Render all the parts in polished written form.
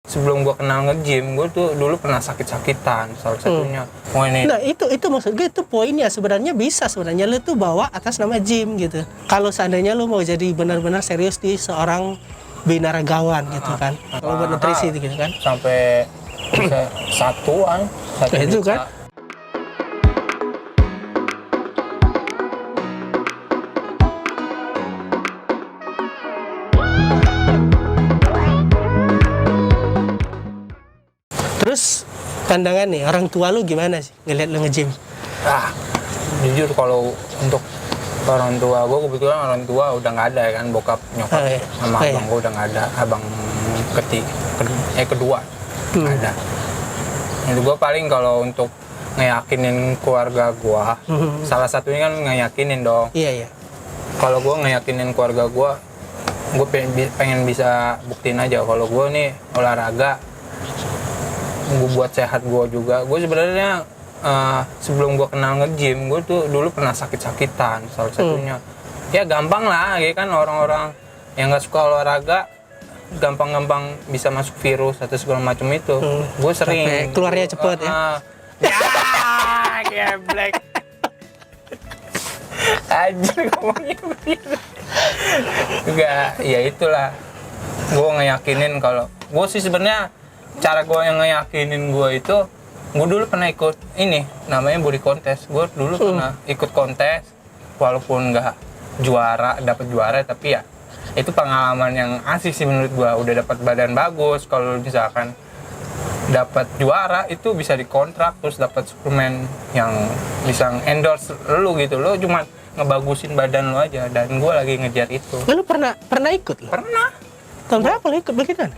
sebelum gue kenal nge-gym, gue tuh dulu pernah sakit-sakitan salah satunya. Oh, ini. Nah itu maksud gue, itu poinnya sebenarnya bisa sebenarnya lu tuh bawa atas nama gym gitu. Kalau seandainya lu mau jadi benar-benar serius di seorang binaragawan gitu kan, kalau buat nutrisi gitu kan, sampai bisa satuan, satu nah, itu juta. kan. Terus pandangan nih orang tua lu gimana sih ngeliat lu nge-gym? Jujur kalau untuk orang tua gue, kebetulan orang tua udah nggak ada ya kan, bokap nyokap sama abang gue udah nggak ada, abang kedua nggak ada. Itu gue paling kalau untuk ngeyakinin keluarga gue, salah satunya kan ngeyakinin dong. Iya. Kalau gue ngeyakinin keluarga gue pengen bisa buktiin aja kalau gue nih olahraga, gue buat sehat gue juga. Gue sebenarnya sebelum gue kenal nge-gym, gue tuh dulu pernah sakit-sakitan salah satunya. Ya gampang lah, ya kan orang-orang yang nggak suka olahraga gampang-gampang bisa masuk virus atau segala macam itu. Gue sering. Sampai keluarnya cepet ya. Geblek. Anjir ngomongnya begitu. Enggak, ya itulah. Gue ngeyakinin kalau gue sih sebenarnya cara gue yang ngeyakinin gue itu, gue dulu pernah ikut ini namanya body contest. Gue dulu pernah ikut kontes, walaupun nggak dapet juara, tapi ya itu pengalaman yang asik sih menurut gue. Udah dapat badan bagus, kalau misalkan dapat juara itu bisa dikontrak, terus dapat suplemen yang bisa endorse lu gitu. Lu cuma ngebagusin badan lu aja, dan gue lagi ngejar itu. Lu pernah ikut? Pernah. Tahun berapa lu ikut begitu?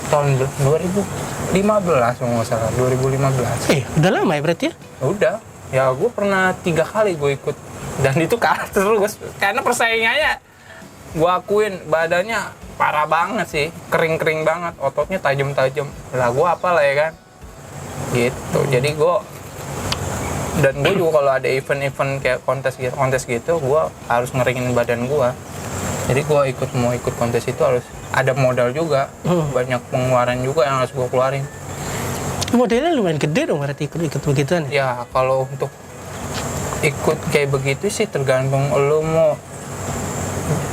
Tahun 2015 kalau nggak salah, 2015. Udah lama ya berarti ya? Udah, ya gue pernah 3 kali gue ikut, dan itu kalah terus karena persaingannya, gue akuin badannya parah banget sih, kering banget, ototnya tajam lah. Gue apalah ya kan gitu. Jadi gue juga kalau ada event kayak kontes gitu gue harus ngeringin badan gue. Jadi gue mau ikut kontes itu harus ada modal juga, banyak pengeluaran juga yang harus gue keluarin. Modelnya lumayan gede dong berarti ikut begituan ya? Ya kalau untuk ikut kayak begitu sih tergantung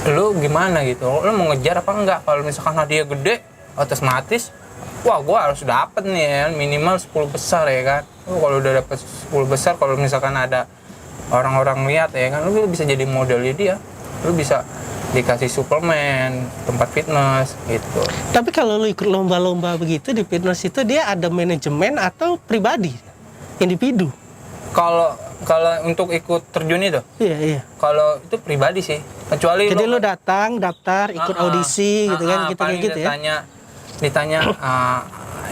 lu gimana gitu, lu mau ngejar apa enggak. Kalau misalkan hadiah gede otomatis, wah gue harus dapet nih ya, minimal 10 besar ya kan. Lu kalau udah dapet 10 besar, kalau misalkan ada orang-orang lihat ya kan, lu bisa jadi modelnya dia, lu bisa dikasih suplemen, tempat fitness gitu. Tapi kalau lu ikut lomba-lomba begitu di fitness itu, dia ada manajemen atau pribadi? Individu? Kalau untuk ikut terjun itu? Iya. Kalau itu pribadi sih. Kecuali jadi lu datang, daftar, ikut audisi gitu kan, gitu kayak gitu ya. Ditanya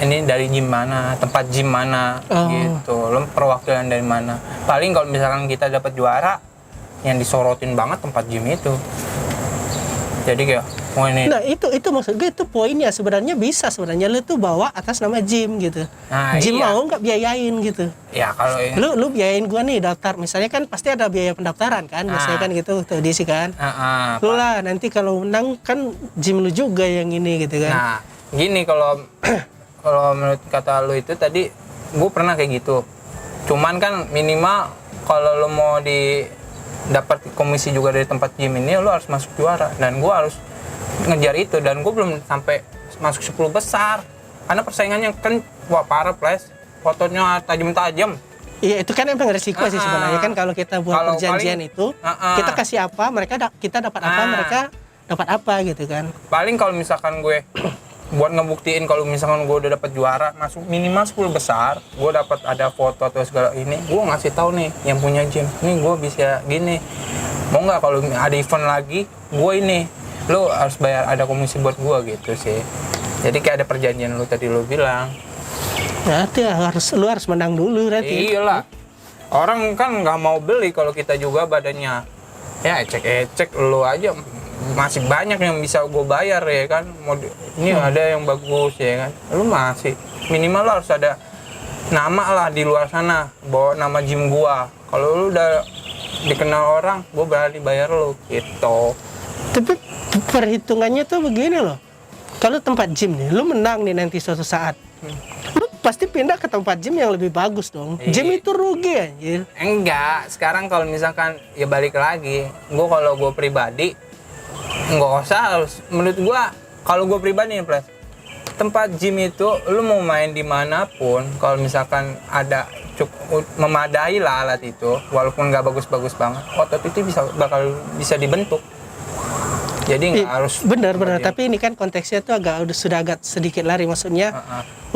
ini dari gym mana, tempat gym mana gitu. Lu perwakilan dari mana? Paling kalau misalkan kita dapat juara, yang disorotin banget tempat gym itu. Jadi kayak ini. Nah itu maksud gue, itu poinnya sebenarnya bisa sebenarnya lu tuh bawa atas nama gym gitu. Nah, gym mau nggak biayain gitu. Ya kalau lu biayain gua nih daftar, misalnya kan pasti ada biaya pendaftaran kan, biasanya kan gitu audisi kan. Lu lah nanti kalau menang kan gym lu juga yang ini gitu kan. Nah gini, kalau menurut kata lu itu tadi, gue pernah kayak gitu. Cuman kan minimal kalau lu mau dapat komisi juga dari tempat gym ini, lu harus masuk juara, dan gue harus ngejar itu. Dan gue belum sampai masuk 10 besar karena persaingannya kan wah parah, plus fotonya tajam. Iya, itu kan emang resiko sih sebenarnya kan. Kalau kita buat perjanjian paling, itu kita kasih apa, kita dapat apa, mereka dapat apa gitu kan. Paling kalau misalkan gue buat ngebuktiin kalau misalkan gue udah dapat juara, masuk minimal 10 besar, gue dapat ada foto atau segala ini, gue ngasih tahu nih yang punya gym, nih gue bisa gini, mau nggak kalau ada event lagi, gue ini, lo harus bayar, ada komisi buat gue gitu sih. Jadi kayak ada perjanjian lo tadi lo bilang. Berarti lu harus menang dulu berarti. Iyalah, orang kan nggak mau beli kalau kita juga badannya ya ecek lo aja. Masih banyak yang bisa gue bayar ya kan. Ini ada yang bagus ya kan. Lu masih minimal harus ada nama lah di luar sana, bawa nama gym gua. Kalau lu udah dikenal orang, gue berani bayar lu gitu. Tapi perhitungannya tuh begini loh. kalau tempat gym nih, lu menang nih nanti suatu saat, lu pasti pindah ke tempat gym yang lebih bagus dong. Gym itu rugi anjir. Enggak, sekarang kalau misalkan ya balik lagi, kalau gue pribadi nggak usah harus, menurut gue kalau gue pribadi nih Pres, tempat gym itu lu mau main dimanapun, kalau misalkan ada cukup memadai lah alat itu, walaupun nggak bagus-bagus banget, otot itu bakal bisa dibentuk. Jadi nggak harus benar, tapi ini kan konteksnya tuh sudah agak sedikit lari, maksudnya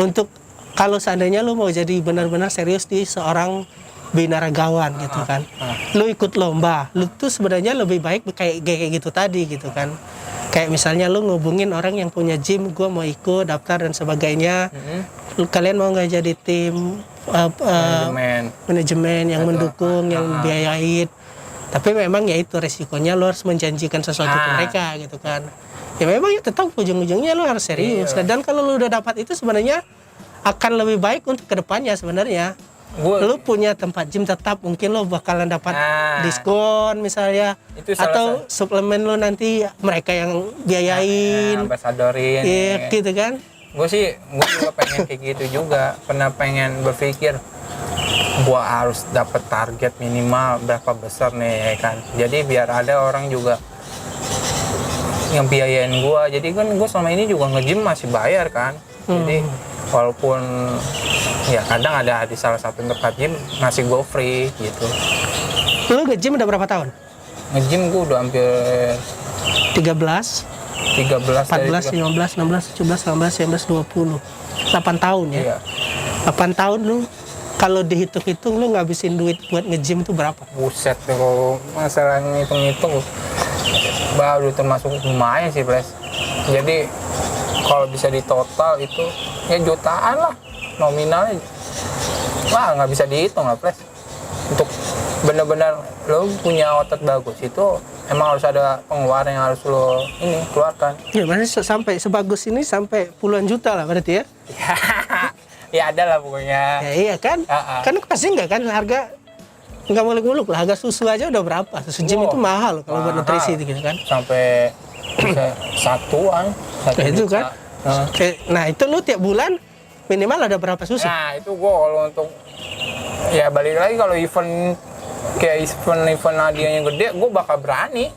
untuk kalau seandainya lu mau jadi benar-benar serius di seorang binaragawan gitu kan, lu ikut lomba, lu tuh sebenarnya lebih baik kayak gitu tadi gitu kan, kayak misalnya lu ngubungin orang yang punya gym, gua mau ikut daftar dan sebagainya, kalian mau nggak jadi tim manajemen yang mendukung, yang biayain, tapi memang ya itu resikonya lu harus menjanjikan sesuatu ke mereka gitu kan, ya memang ya tetap ujung-ujungnya lu harus serius. Dan kalau lu udah dapat itu sebenarnya akan lebih baik untuk kedepannya sebenarnya. Lu punya tempat gym tetap, mungkin lu bakalan dapat diskon misalnya, atau suplemen lu nanti mereka yang biayain, ambasadorin, iya gitu kan. Gue juga pengen kayak gitu juga, pernah pengen berpikir gue harus dapat target minimal berapa besar nih ya kan, jadi biar ada orang juga yang biayain gue. Jadi kan gue selama ini juga nge-gym masih bayar kan, jadi walaupun ya kadang ada di salah satu tempat gym ngasih gue free gitu. Lu nge-gym udah berapa tahun? Nge-gym gue udah hampir 13, 14, 15, 16, 17, 18, 19, 20 8 tahun ya? Iya. 8 tahun lu, kalau dihitung-hitung lu ngabisin duit buat nge-gym tuh berapa? Buset tuh, kalau masalah ngitung-ngitung baru termasuk lumayan sih Pres. Jadi kalau bisa di total itu ya jutaan lah nominalnya. Wah, nggak bisa dihitung lah Pres. Untuk benar-benar lo punya otot bagus itu emang harus ada pengeluaran yang harus lo keluarkan. Ya berarti sampai sebagus ini sampai puluhan juta lah berarti ya? Ya ada lah pokoknya. Ya iya kan? Kan pasti nggak kan harga, nggak muluk-muluk lah, harga susu aja udah berapa? Susu gym itu mahal kalau buat nutrisi gitu kan? Sampai satuan. Nah, itu kan? Nah itu lu tiap bulan minimal ada berapa susu? Nah itu gue kalau untuk ya balik lagi, kalau event kayak event hadiahnya gede, gue bakal berani.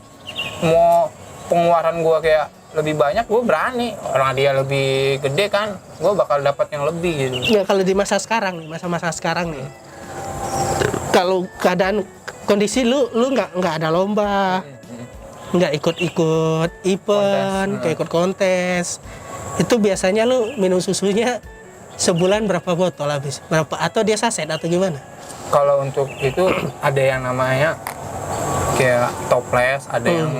Mau pengeluaran gue kayak lebih banyak, gue berani. Orang dia lebih gede kan, gue bakal dapat yang lebih gitu. Ya kalau di masa sekarang nih, masa-masa sekarang nih, kalau keadaan kondisi lu nggak ada lomba, nggak ikut event, nggak ikut kontes, itu biasanya lu minum susunya sebulan berapa botol habis? Berapa? Atau dia saset atau gimana? Kalau untuk itu ada yang namanya kayak toples, ada yang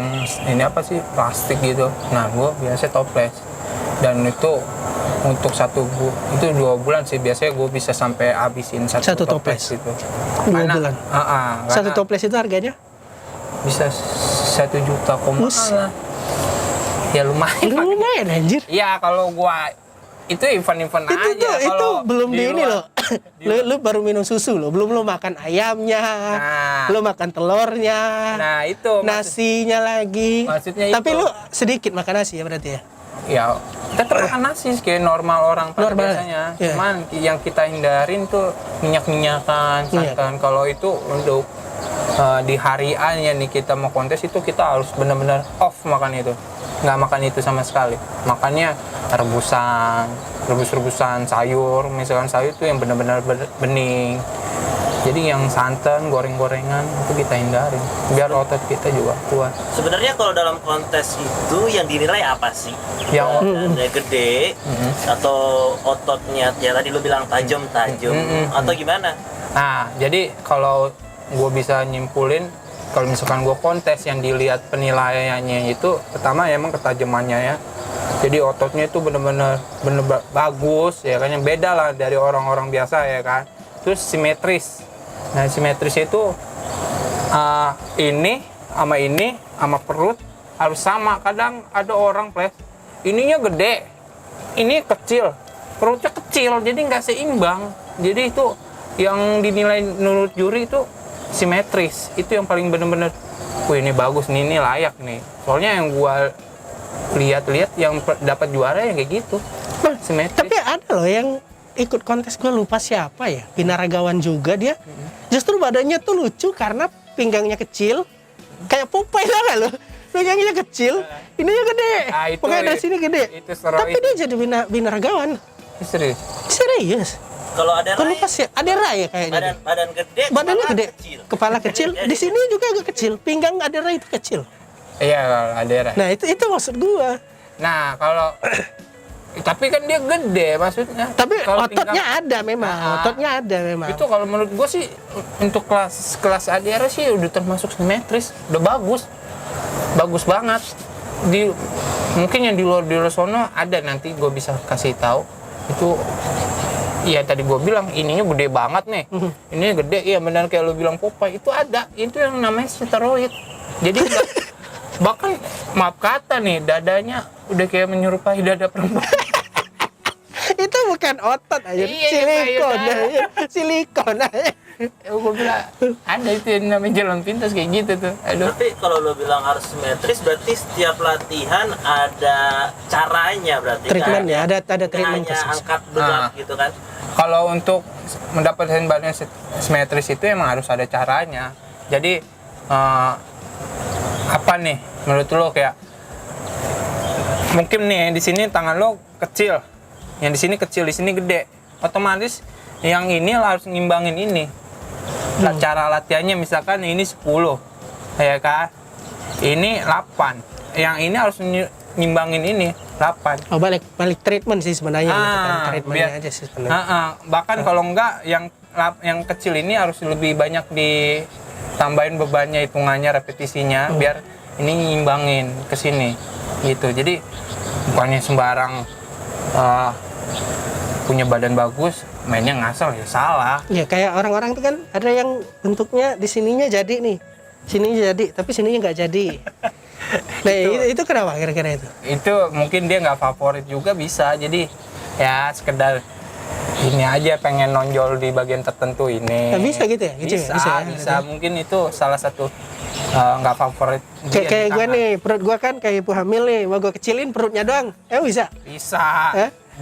ini apa sih, plastik gitu. Nah gue biasa toples, dan itu untuk itu 2 bulan sih biasanya gue bisa sampai habisin satu toples itu. 2 bulan? Satu toples itu harganya? Bisa 1 juta lah. Ya lumayan anjir. Iya kalau gue itu event-event aja. Itu belum di ini loh. Lu baru minum susu loh, belum lu makan ayamnya, lu makan telurnya, nah itu nasinya lagi. Maksudnya tapi itu. Lu sedikit makan nasi ya berarti ya? Ya tetap makan nasi kayak normal orang pada biasanya. Yeah. Cuman yang kita hindarin tuh minyak-minyakan, santan. Kalau itu untuk di hari A-nya nih kita mau kontes itu kita harus benar-benar off makan itu. Nggak makan itu sama sekali. Makannya rebus-rebusan sayur, misalkan sayur itu yang benar-benar bening. Jadi yang santan, goreng-gorengan itu kita hindarin biar otot kita juga kuat. Sebenarnya kalau dalam kontes itu yang dinilai apa sih? Yang ototnya gede atau ototnya ya tadi lu bilang tajam atau gimana? Nah, jadi kalau gue bisa nyimpulin, kalau misalkan gue kontes yang dilihat penilaiannya itu pertama ya emang ketajamannya ya. Jadi ototnya itu bener-bener bagus ya kan, yang beda lah dari orang-orang biasa ya kan. Terus simetris. Nah simetris itu ini sama perut harus sama. Kadang ada orang ininya gede, ini kecil, perutnya kecil, jadi nggak seimbang. Jadi itu yang dinilai menurut juri itu simetris. Itu yang paling bener-bener, wih ini bagus nih, ini layak nih. Soalnya yang gua lihat yang dapat juara yang kayak gitu. Simetris. Tapi ada loh yang ikut kontes, gue lupa siapa ya, binaragawan juga dia. Justru badannya tuh lucu karena pinggangnya kecil, kayak Popeye lah kan lo. Pinggangnya kecil, ininya gede, pokoknya dari sini gede. Tapi dia jadi binaragawan. Serius? Serius. Kalau ada Gue lupa sih, ada Rai ya kayaknya. badan gede, Badannya kepala gede, kecil. kepala kecil. Di sini juga agak kecil, pinggang ada Rai itu kecil. Iya, kalau ada. Nah itu maksud gua. Nah, kalau tapi kan dia gede maksudnya. Tapi kalau ototnya ada memang, ototnya ada memang. Itu kalau menurut gue sih untuk kelas ADR sih udah termasuk simetris, udah bagus banget. Mungkin yang di luar sono ada, nanti gue bisa kasih tahu. Itu iya tadi gue bilang ininya gede banget nih. Ini gede, iya benar kayak lo bilang Popeye, itu ada. Itu yang namanya steroid. Jadi bahkan maaf kata nih, dadanya udah kayak menyerupai dada perempuan. Itu bukan otot aja, Iya, silikon iya, aja, silikon aja. Gue bilang ada itu yang namanya jalan pintas kayak gitu tuh. Aduh. Tapi kalau lo bilang harus simetris, berarti setiap latihan ada caranya berarti Treatment kan? ya, ada Bukan treatment hanya khusus. angkat berat gitu kan? Kalau untuk mendapatkan badan simetris itu emang harus ada caranya. Jadi apa nih menurut lo, kayak mungkin nih di sini tangan lo kecil, yang di sini kecil, di sini gede, otomatis yang ini harus ngimbangin ini. Cara latihannya misalkan ini 10 ya kan, ini 8, yang ini harus ngimbangin ini 8. Oh balik treatment sih sebenarnya, bukan treatmentnya aja sih sebenarnya. Bahkan kalau enggak yang kecil ini harus lebih banyak ditambahin bebannya, hitungannya, repetisinya, biar ini nyimbangin ke sini gitu. Jadi bukannya sembarang punya badan bagus mainnya ngasal, ya salah. Ya kayak orang-orang itu kan ada yang bentuknya di sininya jadi nih, sininya jadi tapi sininya nggak jadi. Nah itu kenapa kira-kira itu? Itu mungkin dia nggak favorit juga bisa, jadi ya sekedar ini aja pengen nonjol di bagian tertentu ini. Nah, bisa gitu ya? Gitu bisa. Mungkin itu salah satu nggak favorit. Kayak gue nih, perut gue kan kayak ibu hamil nih, mau gue kecilin perutnya doang, bisa?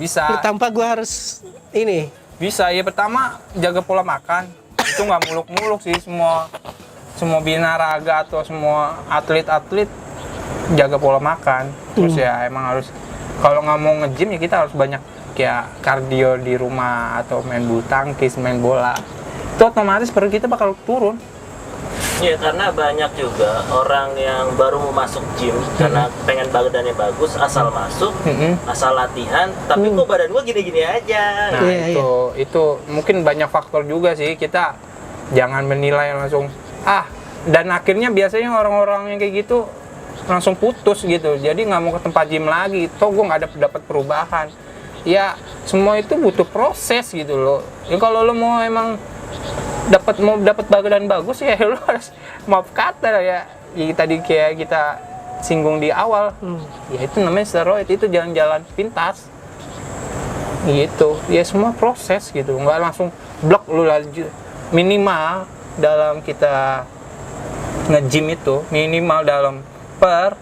Bisa. Tanpa gue harus ini? Bisa, ya pertama jaga pola makan. Itu nggak muluk-muluk sih, semua binaraga atau semua atlet-atlet jaga pola makan. Terus ya emang harus, kalau nggak mau nge-gym ya kita harus banyak kayak kardio di rumah atau main bulu tangkis, main bola. Itu otomatis perut kita bakal turun. Iya, karena banyak juga orang yang baru mau masuk gym karena pengen badannya bagus, asal masuk, asal latihan, tapi kok badan gua gini-gini aja. Nah, itu mungkin banyak faktor juga sih. Kita jangan menilai langsung dan akhirnya biasanya orang-orang yang kayak gitu langsung putus gitu. Jadi nggak mau ke tempat gym lagi. Toh gua nggak dapat perubahan. Ya semua itu butuh proses gitu loh. Ya kalau lo mau emang dapat badan bagus ya lo harus, maaf kata ya tadi kayak kita singgung di awal, ya itu namanya steroid, itu jalan-jalan pintas gitu. Ya semua proses gitu, nggak langsung blok lu lanjut. Minimal dalam kita nge-gym itu minimal dalam per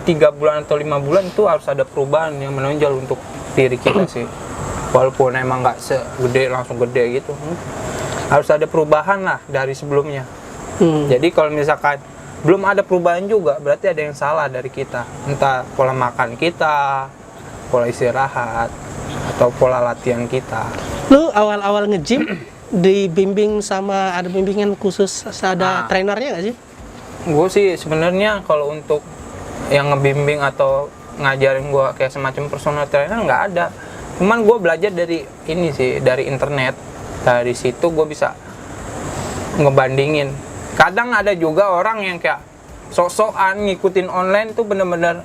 3 bulan atau 5 bulan itu harus ada perubahan yang menonjol untuk diri kita sih. Walaupun emang nggak segede langsung gede gitu, harus ada perubahan lah dari sebelumnya. Jadi kalau misalkan belum ada perubahan juga, berarti ada yang salah dari kita. Entah pola makan kita, pola istirahat, atau pola latihan kita. Lu awal-awal nge-gym dibimbing sama, ada bimbingan khusus, ada trainernya nggak sih? Gue sih sebenarnya kalau untuk yang ngebimbing atau ngajarin gue kayak semacam personal trainer nggak ada. Cuman gue belajar dari ini sih, dari internet. Dari situ gue bisa ngebandingin. Kadang ada juga orang yang kayak sok-sokan ngikutin online tuh bener-bener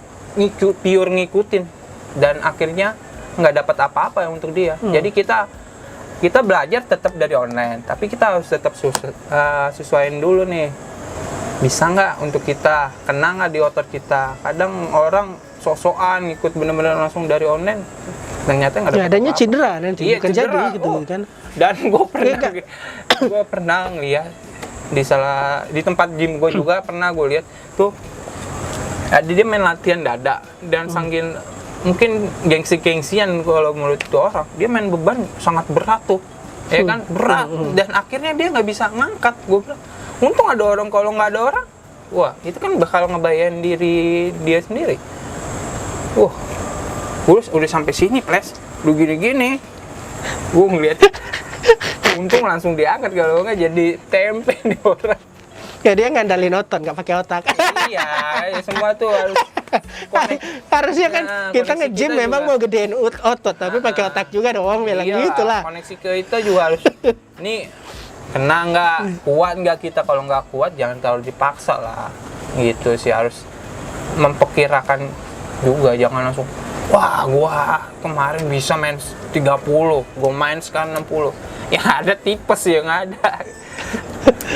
pure ngikutin, dan akhirnya nggak dapat apa-apa ya untuk dia. Jadi kita belajar tetap dari online, tapi kita harus tetap sesuaiin dulu nih. Bisa nggak untuk kita, kena nggak di otot kita. Kadang orang sok-sokan ngikut bener-bener langsung dari online, ternyata nggak dapat adanya apa-apa. cedera nanti, Iya, bukan cedera. jadi gitu kan. Dan gue pernah ngeliat di tempat gym gue juga pernah gue lihat tuh Dia main latihan dada dan saking mungkin gengsi-gengsian kalau menurut itu orang, dia main beban sangat berat tuh, ya kan, berat, dan akhirnya dia nggak bisa ngangkat. Gue bilang, untung ada orang, kalau nggak ada orang, wah itu kan bakal ngebayain diri dia sendiri. Wah, gue udah sampai sini ples, lu gini-gini, gue ngeliat, untung langsung diangkat, kalau nggak jadi tempe nih orang. Ya dia ngandalin otot, nggak pakai otak. Iya, ya semua tuh harus Harusnya kan Nah, kita koneksi nge-gym kita memang juga. mau gedein otot, tapi pakai otak juga dong, bilang gitu lah. Koneksi ke kita juga harus ini kena nggak, kuat nggak kita. Kalau nggak kuat jangan terlalu dipaksa lah, gitu sih. Harus memperkirakan juga, jangan langsung wah gua kemarin bisa main 30, gua main sekarang 60. Yang ada tipes, yang ada.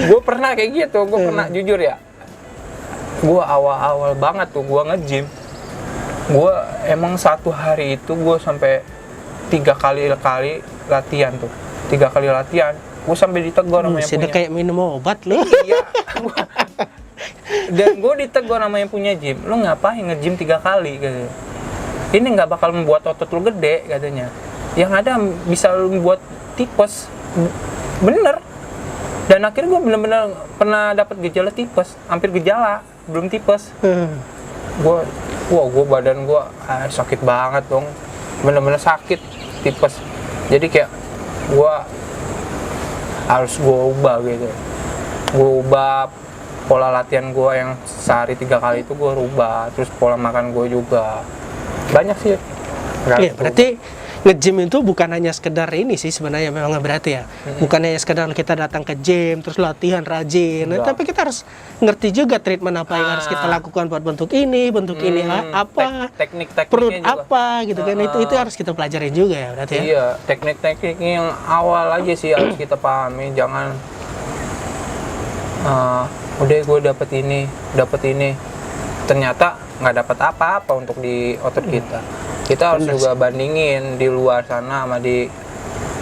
Gue pernah kayak gitu, gue pernah jujur ya. Gue awal-awal banget tuh gue nge-gym. Gue emang satu hari itu gue sampai 3 kali latihan tuh. 3 kali latihan, gue sampai ditegur sama yang Sudah punya. kayak minum obat lu. Iya. Dan gue ditegur sama yang punya gym. Lu ngapain nge-gym 3 kali gitu. Ini nggak bakal membuat otot lu gede katanya. Yang ada bisa lu membuat tipes. Bener. Dan akhirnya gue bener-bener pernah dapat gejala tipes, hampir gejala, belum tipes. Gue badan gue sakit banget dong, bener-bener sakit tipes. Jadi kayak gue harus gue ubah gitu. Gue ubah pola latihan gue yang sehari 3 kali itu gue rubah, terus pola makan gue juga banyak sih. Iya, berarti nge-gym itu bukan hanya sekedar ini sih sebenarnya, memang berarti ya. Bukan hanya sekedar kita datang ke gym terus latihan rajin, tapi kita harus ngerti juga treatment apa yang harus kita lakukan buat bentuk ini apa, teknik-tekniknya perut juga. apa gitu kan. Itu harus kita pelajarin juga ya berarti ya. Iya, teknik-teknik yang awal aja sih harus kita pahami. Jangan udah gue dapet ini, ternyata nggak dapat apa-apa untuk di otot kita. Kita harus juga bandingin di luar sana sama di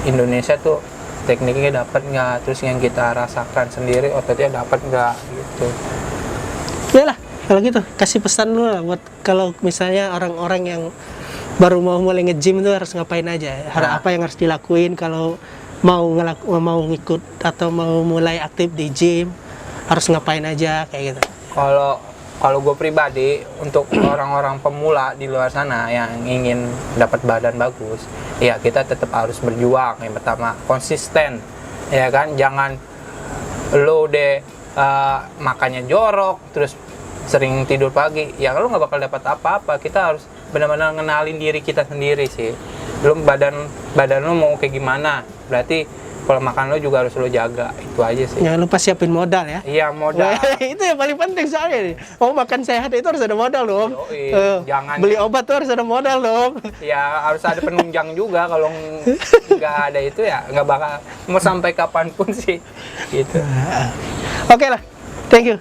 Indonesia tuh, tekniknya dapat nggak, terus yang kita rasakan sendiri ototnya dapat nggak gitu. Ya lah, kalau gitu kasih pesan lu lah buat kalau misalnya orang-orang yang baru mau mulai nge-gym itu harus ngapain aja, apa yang harus dilakuin kalau mau ngikut atau mau mulai aktif di gym, harus ngapain aja kayak gitu. Kalau gue pribadi, untuk orang-orang pemula di luar sana yang ingin dapat badan bagus, ya kita tetap harus berjuang. Yang pertama, konsisten, ya kan? Jangan lo deh makannya jorok, terus sering tidur pagi, ya lo nggak bakal dapat apa-apa. Kita harus benar-benar ngenalin diri kita sendiri sih. Lo badan lo mau kayak gimana? Berarti kalau makan lo juga harus lo jaga, itu aja sih. Jangan lupa siapin modal ya. Iya, modal. Itu yang paling penting soalnya nih. Mau makan sehat itu harus ada modal dong. Jangan beli obat tuh harus ada modal dong. Ya harus ada penunjang juga. Kalau nggak ada itu ya nggak bakal mau sampai kapanpun sih gitu. Oke lah, thank you.